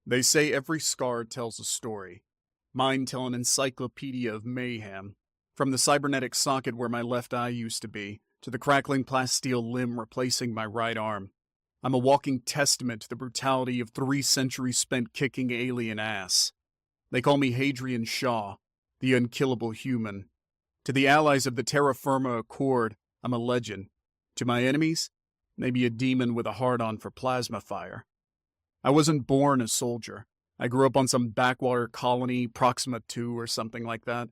They say every scar tells a story. Mine tell an encyclopedia of mayhem. From the cybernetic socket where my left eye used to be, to the crackling plasteel limb replacing my right arm. I'm a walking testament to the brutality of 3 centuries spent kicking alien ass. They call me Hadrian Shaw, the unkillable human. To the allies of the Terra Firma Accord, I'm a legend. To my enemies, maybe a demon with a hard-on for plasma fire. I wasn't born a soldier. I grew up on some backwater colony, Proxima 2 or something like that.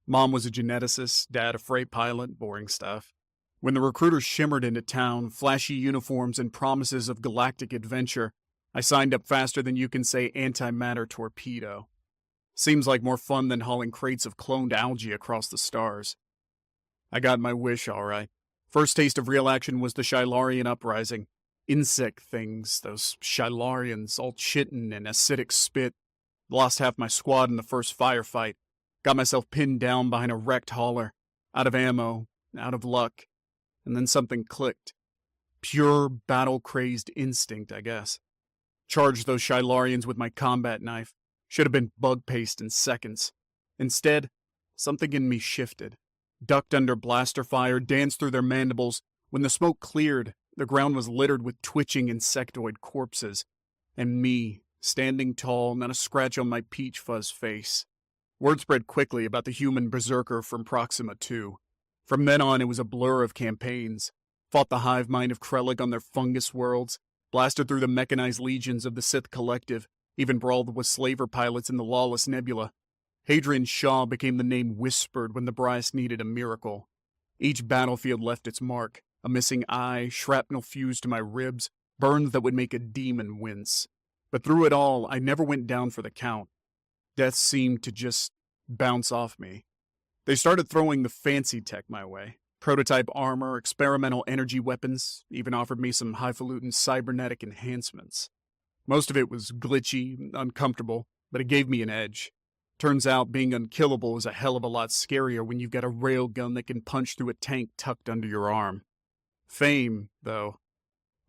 Mom was a geneticist, dad a freight pilot, boring stuff. When the recruiters shimmered into town, flashy uniforms and promises of galactic adventure, I signed up faster than you can say antimatter torpedo. Seems like more fun than hauling crates of cloned algae across the stars. I got my wish, all right. First taste of real action was the Shylarian uprising. Insect things, those Shylarians, all chitin and acidic spit. Lost half my squad in the first firefight. Got myself pinned down behind a wrecked hauler. Out of ammo, out of luck. And then something clicked. Pure, battle-crazed instinct, I guess. Charged those Shylarians with my combat knife. Should have been bug paste in seconds. Instead, something in me shifted. Ducked under blaster fire, danced through their mandibles. When the smoke cleared, the ground was littered with twitching insectoid corpses. And me, standing tall, not a scratch on my peach fuzz face. Word spread quickly about the human berserker from Proxima 2. From then on, it was a blur of campaigns. Fought the hive mind of Krellick on their fungus worlds, blasted through the mechanized legions of the Sith Collective, even brawled with slaver pilots in the lawless nebula. Hadrian Shaw became the name whispered when the brass needed a miracle. Each battlefield left its mark, a missing eye, shrapnel fused to my ribs, burns that would make a demon wince. But through it all, I never went down for the count. Death seemed to just bounce off me. They started throwing the fancy tech my way. Prototype armor, experimental energy weapons, even offered me some highfalutin cybernetic enhancements. Most of it was glitchy, uncomfortable, but it gave me an edge. Turns out being unkillable is a hell of a lot scarier when you've got a railgun that can punch through a tank tucked under your arm. Fame, though,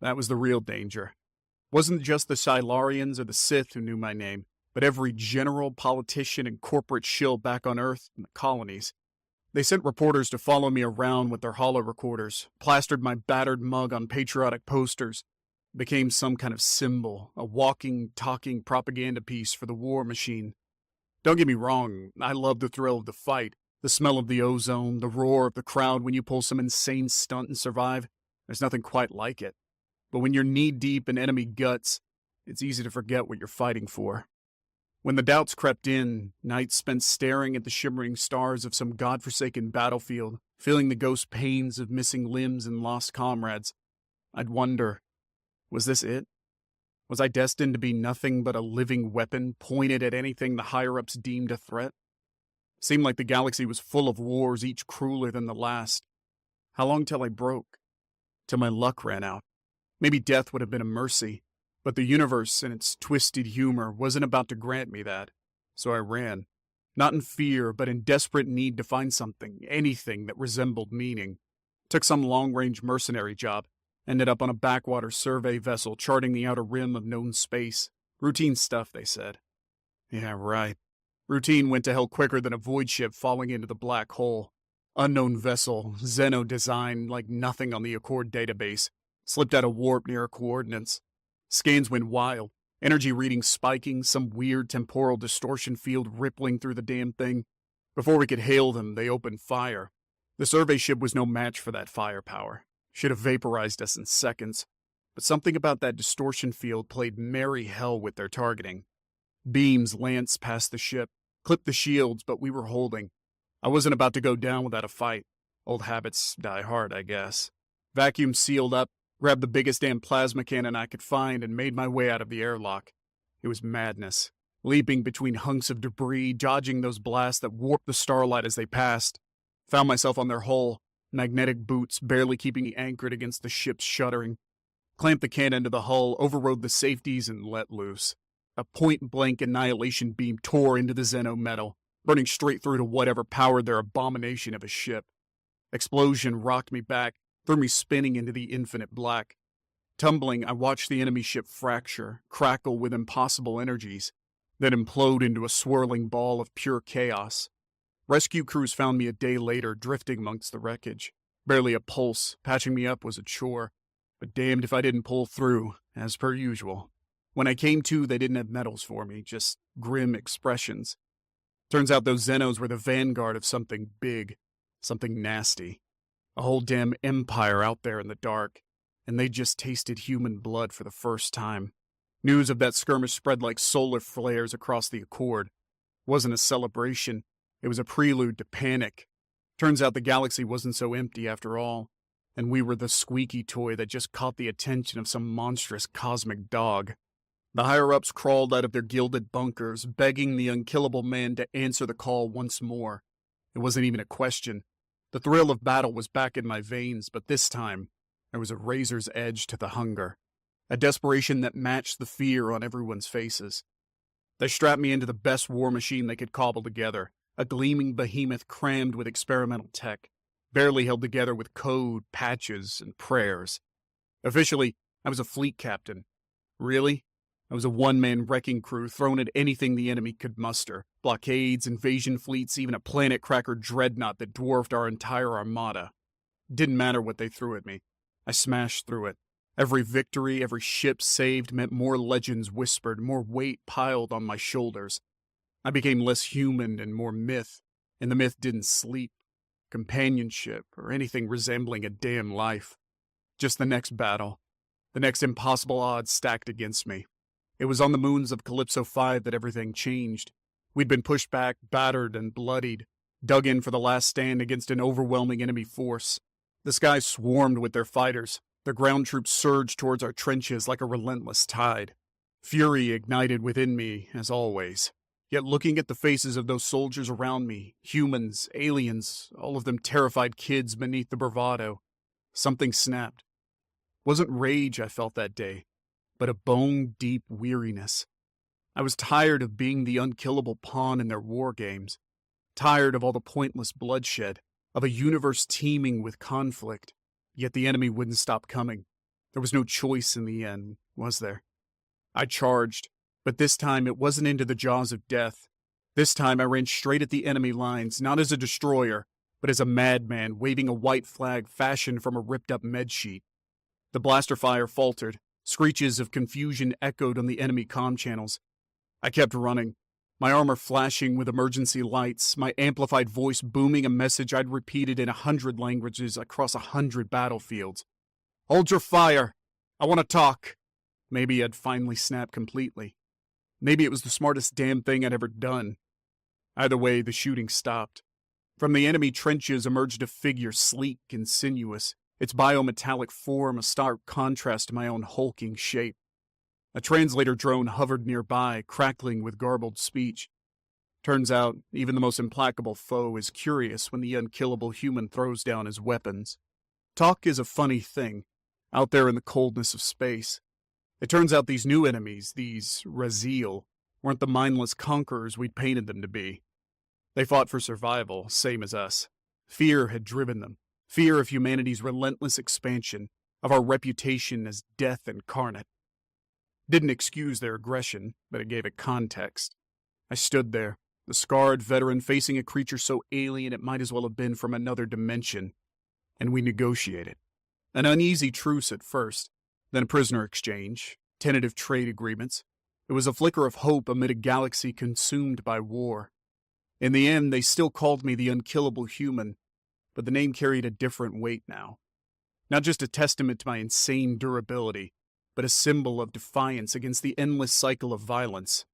that was the real danger. Wasn't just the Silarians or the Sith who knew my name, but every general, politician, and corporate shill back on Earth and the colonies. They sent reporters to follow me around with their holo recorders, plastered my battered mug on patriotic posters, became some kind of symbol, a walking, talking propaganda piece for the war machine. Don't get me wrong, I love the thrill of the fight, the smell of the ozone, the roar of the crowd when you pull some insane stunt and survive. There's nothing quite like it. But when you're knee-deep in enemy guts, it's easy to forget what you're fighting for. When the doubts crept in, nights spent staring at the shimmering stars of some godforsaken battlefield, feeling the ghost pains of missing limbs and lost comrades, I'd wonder, was this it? Was I destined to be nothing but a living weapon pointed at anything the higher-ups deemed a threat? Seemed like the galaxy was full of wars, each crueler than the last. How long till I broke? Till my luck ran out. Maybe death would have been a mercy. But the universe, in its twisted humor, wasn't about to grant me that. So I ran. Not in fear, but in desperate need to find something, anything that resembled meaning. Took some long-range mercenary job. Ended up on a backwater survey vessel charting the outer rim of known space. Routine stuff, they said. Yeah, right. Routine went to hell quicker than a void ship falling into the black hole. Unknown vessel, Xeno design like nothing on the Accord database. Slipped out of warp near coordinates. Scans went wild, energy readings spiking, some weird temporal distortion field rippling through the damn thing. Before we could hail them, they opened fire. The survey ship was no match for that firepower. Should have vaporized us in seconds. But something about that distortion field played merry hell with their targeting. Beams lanced past the ship, clipped the shields, but we were holding. I wasn't about to go down without a fight. Old habits die hard, I guess. Vacuum sealed up, grabbed the biggest damn plasma cannon I could find and made my way out of the airlock. It was madness. Leaping between hunks of debris, dodging those blasts that warped the starlight as they passed. Found myself on their hull, magnetic boots barely keeping me anchored against the ship's shuttering. Clamped the cannon to the hull, overrode the safeties, and let loose. A point-blank annihilation beam tore into the Xeno metal, burning straight through to whatever powered their abomination of a ship. Explosion rocked me back, threw me spinning into the infinite black. Tumbling, I watched the enemy ship fracture, crackle with impossible energies, then implode into a swirling ball of pure chaos. Rescue crews found me a day later, drifting amongst the wreckage. Barely a pulse, patching me up was a chore, but damned if I didn't pull through, as per usual. When I came to, they didn't have medals for me, just grim expressions. Turns out those Xenos were the vanguard of something big, something nasty. A whole damn empire out there in the dark, and they just tasted human blood for the first time. News of that skirmish spread like solar flares across the Accord. It wasn't a celebration, it was a prelude to panic. Turns out the galaxy wasn't so empty after all, and we were the squeaky toy that just caught the attention of some monstrous cosmic dog. The higher-ups crawled out of their gilded bunkers, begging the unkillable man to answer the call once more. It wasn't even a question. The thrill of battle was back in my veins, but this time, there was a razor's edge to the hunger. A desperation that matched the fear on everyone's faces. They strapped me into the best war machine they could cobble together, a gleaming behemoth crammed with experimental tech, barely held together with code, patches, and prayers. Officially, I was a fleet captain. Really? I was a one-man wrecking crew thrown at anything the enemy could muster. Blockades, invasion fleets, even a planet-cracker dreadnought that dwarfed our entire armada. Didn't matter what they threw at me. I smashed through it. Every victory, every ship saved meant more legends whispered, more weight piled on my shoulders. I became less human and more myth, and the myth didn't sleep, companionship, or anything resembling a damn life. Just the next battle, the next impossible odds stacked against me. It was on the moons of Calypso 5 that everything changed. We'd been pushed back, battered and bloodied, dug in for the last stand against an overwhelming enemy force. The skies swarmed with their fighters. Their ground troops surged towards our trenches like a relentless tide. Fury ignited within me, as always. Yet looking at the faces of those soldiers around me, humans, aliens, all of them terrified kids beneath the bravado, something snapped. Wasn't rage I felt that day, but a bone-deep weariness. I was tired of being the unkillable pawn in their war games, tired of all the pointless bloodshed, of a universe teeming with conflict, yet the enemy wouldn't stop coming. There was no choice in the end, was there? I charged, but this time it wasn't into the jaws of death. This time I ran straight at the enemy lines, not as a destroyer, but as a madman waving a white flag fashioned from a ripped-up med sheet. The blaster fire faltered. Screeches of confusion echoed on the enemy comm channels. I kept running, my armor flashing with emergency lights, my amplified voice booming a message I'd repeated in 100 languages across 100 battlefields. "Hold your fire! I want to talk!" Maybe I'd finally snapped completely. Maybe it was the smartest damn thing I'd ever done. Either way, the shooting stopped. From the enemy trenches emerged a figure sleek and sinuous, its biometallic form a stark contrast to my own hulking shape. A translator drone hovered nearby, crackling with garbled speech. Turns out, even the most implacable foe is curious when the unkillable human throws down his weapons. Talk is a funny thing, out there in the coldness of space. It turns out these new enemies, these Raziel, weren't the mindless conquerors we'd painted them to be. They fought for survival, same as us. Fear had driven them. Fear of humanity's relentless expansion, of our reputation as death incarnate. Didn't excuse their aggression, but it gave it context. I stood there, the scarred veteran facing a creature so alien it might as well have been from another dimension. And we negotiated. An uneasy truce at first, then a prisoner exchange, tentative trade agreements. It was a flicker of hope amid a galaxy consumed by war. In the end, they still called me the unkillable human, but the name carried a different weight now. Not just a testament to my insane durability, but a symbol of defiance against the endless cycle of violence.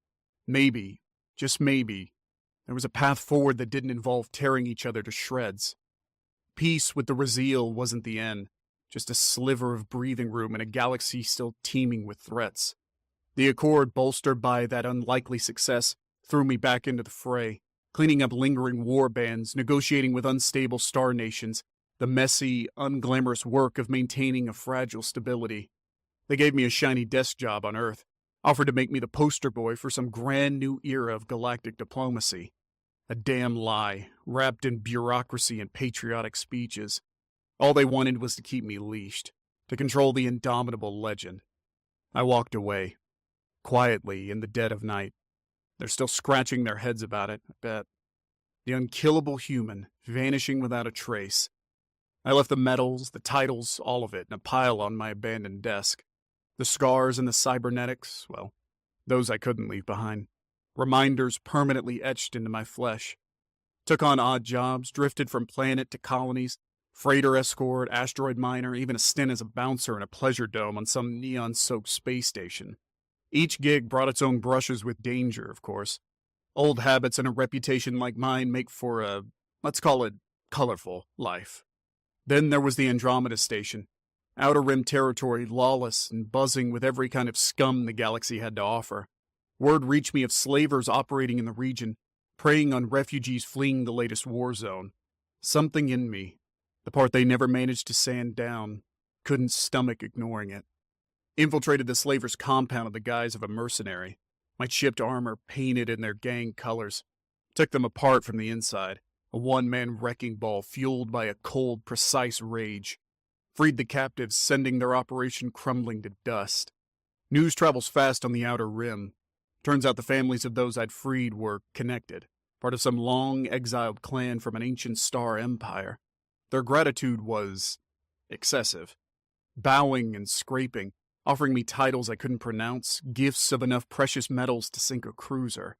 Maybe, just maybe, there was a path forward that didn't involve tearing each other to shreds. Peace with the Raziel wasn't the end, just a sliver of breathing room in a galaxy still teeming with threats. The Accord, bolstered by that unlikely success, threw me back into the fray, cleaning up lingering war bands, negotiating with unstable star nations, the messy, unglamorous work of maintaining a fragile stability. They gave me a shiny desk job on Earth, offered to make me the poster boy for some grand new era of galactic diplomacy. A damn lie, wrapped in bureaucracy and patriotic speeches. All they wanted was to keep me leashed, to control the indomitable legend. I walked away, quietly in the dead of night. They're still scratching their heads about it, I bet. The unkillable human, vanishing without a trace. I left the medals, the titles, all of it in a pile on my abandoned desk. The scars and the cybernetics, well, those I couldn't leave behind. Reminders permanently etched into my flesh. Took on odd jobs, drifted from planet to colonies, freighter escort, asteroid miner, even a stint as a bouncer in a pleasure dome on some neon-soaked space station. Each gig brought its own brushes with danger, of course. Old habits and a reputation like mine make for a, let's call it, colorful life. Then there was the Andromeda Station. Outer Rim territory, lawless and buzzing with every kind of scum the galaxy had to offer. Word reached me of slavers operating in the region, preying on refugees fleeing the latest war zone. Something in me, the part they never managed to sand down, couldn't stomach ignoring it. Infiltrated the slavers' compound in the guise of a mercenary, my chipped armor painted in their gang colors. Took them apart from the inside, a one-man wrecking ball fueled by a cold, precise rage. Freed the captives, sending their operation crumbling to dust. News travels fast on the Outer Rim. Turns out the families of those I'd freed were connected, part of some long-exiled clan from an ancient star empire. Their gratitude was excessive. Bowing and scraping, offering me titles I couldn't pronounce, gifts of enough precious metals to sink a cruiser.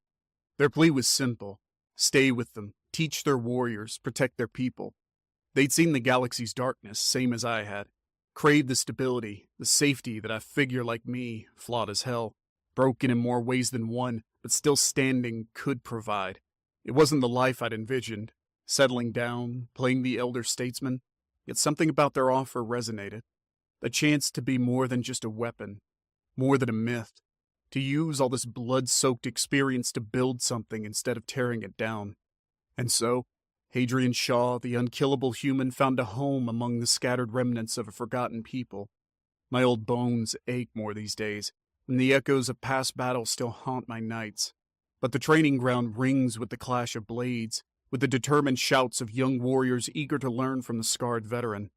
Their plea was simple. Stay with them, teach their warriors, protect their people. They'd seen the galaxy's darkness, same as I had. Craved the stability, the safety that a figure like me, flawed as hell, broken in more ways than one, but still standing, could provide. It wasn't the life I'd envisioned, settling down, playing the elder statesman, yet something about their offer resonated. The chance to be more than just a weapon, more than a myth, to use all this blood-soaked experience to build something instead of tearing it down. And so, Hadrian Shaw, the unkillable human, found a home among the scattered remnants of a forgotten people. My old bones ache more these days, and the echoes of past battles still haunt my nights. But the training ground rings with the clash of blades, with the determined shouts of young warriors eager to learn from the scarred veteran.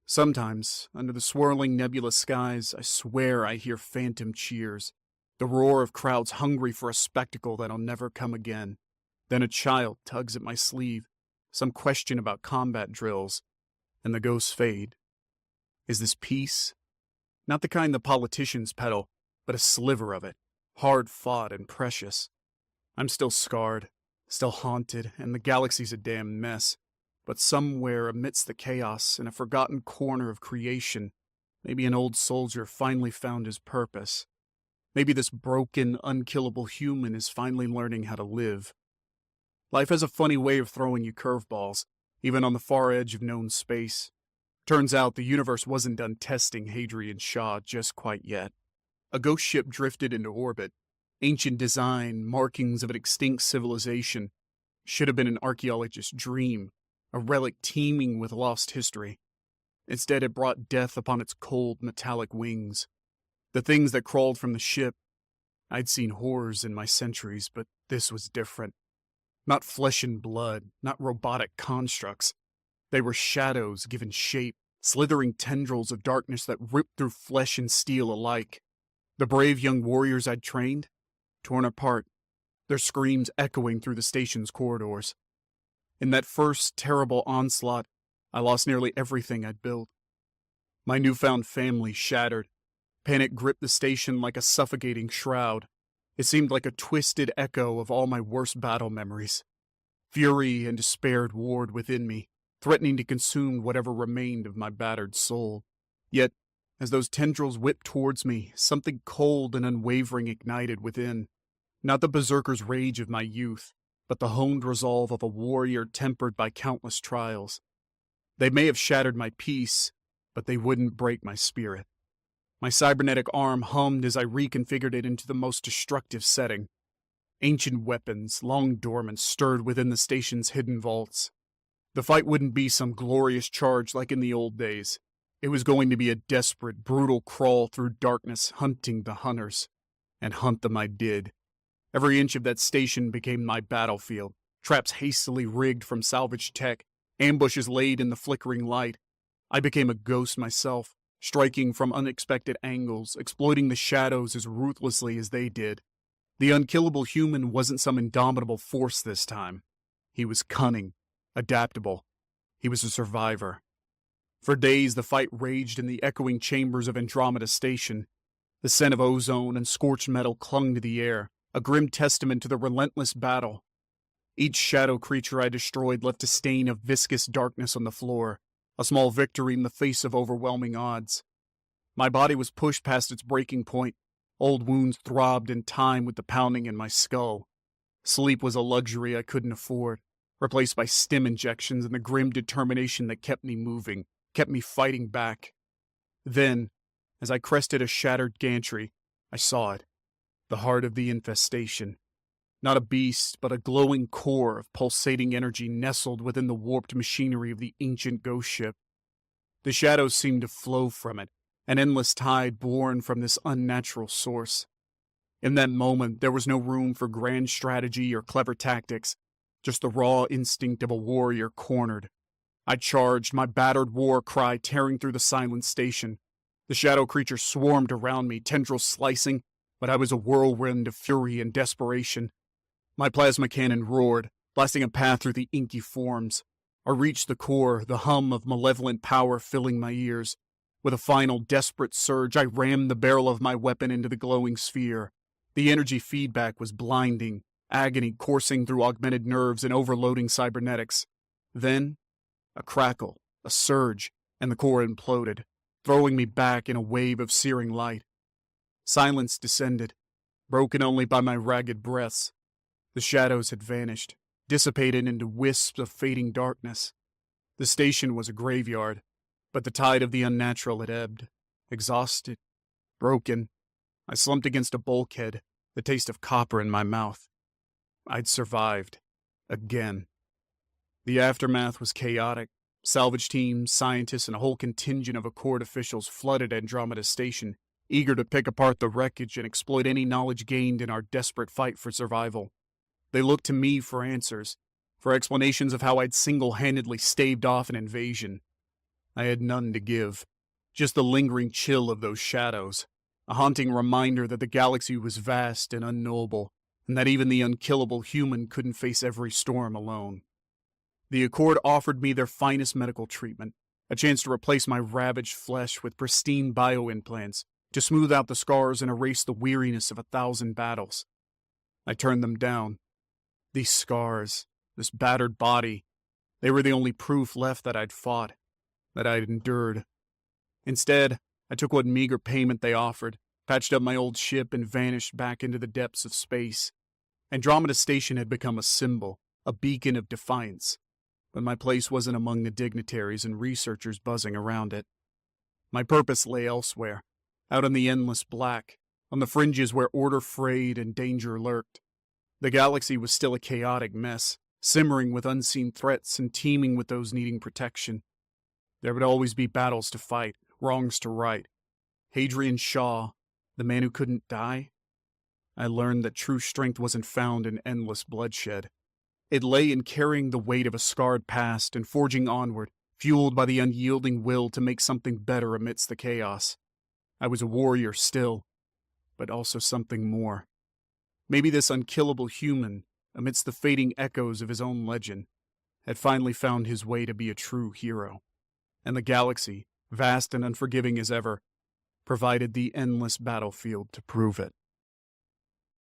Sometimes, under the swirling nebulous skies, I swear I hear phantom cheers, the roar of crowds hungry for a spectacle that'll never come again. Then a child tugs at my sleeve, some question about combat drills, and the ghosts fade. Is this peace? Not the kind the politicians peddle, but a sliver of it, hard-fought and precious. I'm still scarred, still haunted, and the galaxy's a damn mess. But somewhere amidst the chaos, in a forgotten corner of creation, maybe an old soldier finally found his purpose. Maybe this broken, unkillable human is finally learning how to live. Life has a funny way of throwing you curveballs, even on the far edge of known space. Turns out the universe wasn't done testing Hadrian Shaw just quite yet. A ghost ship drifted into orbit. Ancient design, markings of an extinct civilization. Should have been an archaeologist's dream, a relic teeming with lost history. Instead, it brought death upon its cold, metallic wings. The things that crawled from the ship, I'd seen horrors in my centuries, but this was different. Not flesh and blood, not robotic constructs. They were shadows given shape, slithering tendrils of darkness that ripped through flesh and steel alike. The brave young warriors I'd trained, torn apart, their screams echoing through the station's corridors. In that first terrible onslaught, I lost nearly everything I'd built. My newfound family shattered. Panic gripped the station like a suffocating shroud. It seemed like a twisted echo of all my worst battle memories. Fury and despair warred within me, threatening to consume whatever remained of my battered soul. Yet, as those tendrils whipped towards me, something cold and unwavering ignited within. Not the berserker's rage of my youth, but the honed resolve of a warrior tempered by countless trials. They may have shattered my peace, but they wouldn't break my spirit. My cybernetic arm hummed as I reconfigured it into the most destructive setting. Ancient weapons, long dormant, stirred within the station's hidden vaults. The fight wouldn't be some glorious charge like in the old days. It was going to be a desperate, brutal crawl through darkness, hunting the hunters. And hunt them I did. Every inch of that station became my battlefield. Traps hastily rigged from salvaged tech, ambushes laid in the flickering light. I became a ghost myself, striking from unexpected angles, exploiting the shadows as ruthlessly as they did. The unkillable human wasn't some indomitable force this time. He was cunning, adaptable. He was a survivor. For days, the fight raged in the echoing chambers of Andromeda Station. The scent of ozone and scorched metal clung to the air, a grim testament to the relentless battle. Each shadow creature I destroyed left a stain of viscous darkness on the floor, a small victory in the face of overwhelming odds. My body was pushed past its breaking point. Old wounds throbbed in time with the pounding in my skull. Sleep was a luxury I couldn't afford, replaced by stim injections and the grim determination that kept me moving, kept me fighting back. Then, as I crested a shattered gantry, I saw it. The heart of the infestation. Not a beast, but a glowing core of pulsating energy nestled within the warped machinery of the ancient ghost ship. The shadows seemed to flow from it, an endless tide born from this unnatural source. In that moment, there was no room for grand strategy or clever tactics, just the raw instinct of a warrior cornered. I charged, my battered war cry tearing through the silent station. The shadow creatures swarmed around me, tendrils slicing, but I was a whirlwind of fury and desperation. My plasma cannon roared, blasting a path through the inky forms. I reached the core, the hum of malevolent power filling my ears. With a final desperate surge, I rammed the barrel of my weapon into the glowing sphere. The energy feedback was blinding, agony coursing through augmented nerves and overloading cybernetics. Then, a crackle, a surge, and the core imploded, throwing me back in a wave of searing light. Silence descended, broken only by my ragged breaths. The shadows had vanished, dissipated into wisps of fading darkness. The station was a graveyard, but the tide of the unnatural had ebbed. Exhausted, broken, I slumped against a bulkhead, the taste of copper in my mouth. I'd survived. Again. The aftermath was chaotic. Salvage teams, scientists, and a whole contingent of Accord officials flooded Andromeda Station, eager to pick apart the wreckage and exploit any knowledge gained in our desperate fight for survival. They looked to me for answers, for explanations of how I'd single-handedly staved off an invasion. I had none to give, just the lingering chill of those shadows, a haunting reminder that the galaxy was vast and unknowable, and that even the unkillable human couldn't face every storm alone. The Accord offered me their finest medical treatment, a chance to replace my ravaged flesh with pristine bioimplants, to smooth out the scars and erase the weariness of 1,000 battles. I turned them down. These scars, this battered body, they were the only proof left that I'd fought, that I'd endured. Instead, I took what meager payment they offered, patched up my old ship, and vanished back into the depths of space. Andromeda Station had become a symbol, a beacon of defiance, but my place wasn't among the dignitaries and researchers buzzing around it. My purpose lay elsewhere, out in the endless black, on the fringes where order frayed and danger lurked. The galaxy was still a chaotic mess, simmering with unseen threats and teeming with those needing protection. There would always be battles to fight, wrongs to right. Hadrian Shaw, the man who couldn't die? I learned that true strength wasn't found in endless bloodshed. It lay in carrying the weight of a scarred past and forging onward, fueled by the unyielding will to make something better amidst the chaos. I was a warrior still, but also something more. Maybe this unkillable human, amidst the fading echoes of his own legend, had finally found his way to be a true hero. And the galaxy, vast and unforgiving as ever, provided the endless battlefield to prove it.